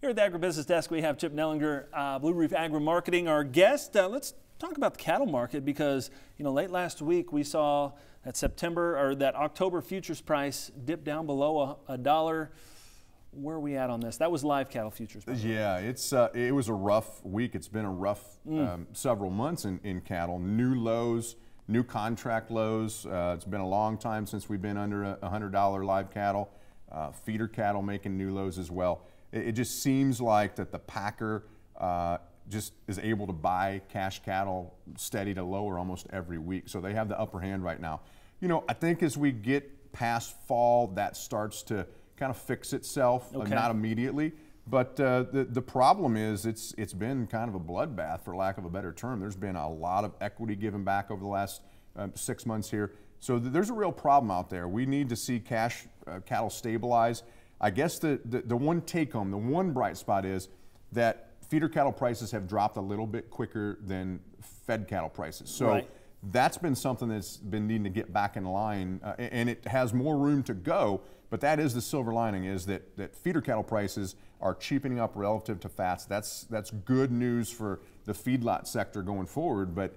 Here at the Agribusiness Desk, we have Chip Nellinger, Blue Reef Agri-Marketing, our guest. Let's talk about the cattle market because, you know, late last week we saw that October futures price dip down below a dollar. Where are we at on this? That was live cattle futures. Yeah, it was a rough week. It's been a rough several months in cattle. New lows, new contract lows. It's been a long time since we've been under $100 live cattle. Feeder cattle making new lows as well. It just seems like that the packer just is able to buy cash cattle steady to lower almost every week. So they have the upper hand right now. You know, I think as we get past fall, that starts to kind of fix itself, not immediately. But the problem is it's been kind of a bloodbath, for lack of a better term. There's been a lot of equity given back over the last 6 months here. So there's a real problem out there. We need to see cash cattle stabilize. I guess the one take home, the one bright spot is that feeder cattle prices have dropped a little bit quicker than fed cattle prices. So that's been something that's been needing to get back in line, and it has more room to go. But that is the silver lining, is that feeder cattle prices are cheapening up relative to fats. That's good news for the feedlot sector going forward. But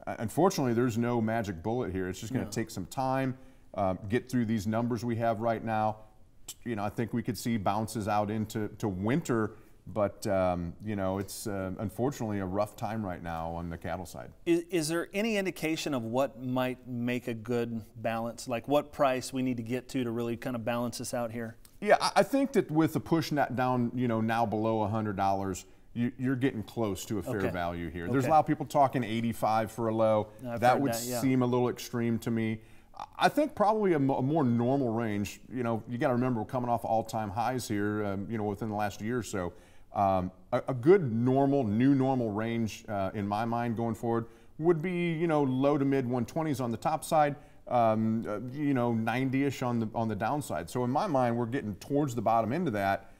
unfortunately, there's no magic bullet here. It's just going to take some time, get through these numbers we have right now. You know, I think we could see bounces out into winter, but you know, it's unfortunately a rough time right now on the cattle side. Is there any indication of what might make a good balance, like what price we need to get to really kind of balance this out here? Yeah, I think that with the push down, you know, now below $100, you're getting close to a fair value here. There's a lot of people talking 85 for a low. That would seem a little extreme to me. I think probably a more normal range. You know, you got to remember we're coming off all-time highs here, you know, within the last year or so. A good new normal range in my mind going forward would be, you know, low to mid 120s on the top side, you know, 90-ish on the downside. So in my mind, we're getting towards the bottom end of that.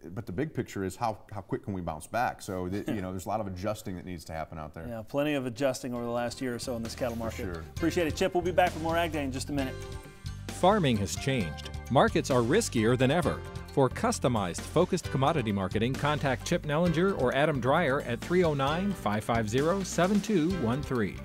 But the big picture is how quick can we bounce back? So you know, there's a lot of adjusting that needs to happen out there. Yeah, plenty of adjusting over the last year or so in this cattle market. For sure. Appreciate it, Chip. We'll be back with more Ag Day in just a minute. Farming has changed. Markets are riskier than ever. For customized, focused commodity marketing, contact Chip Nellinger or Adam Dreyer at 309-550-7213.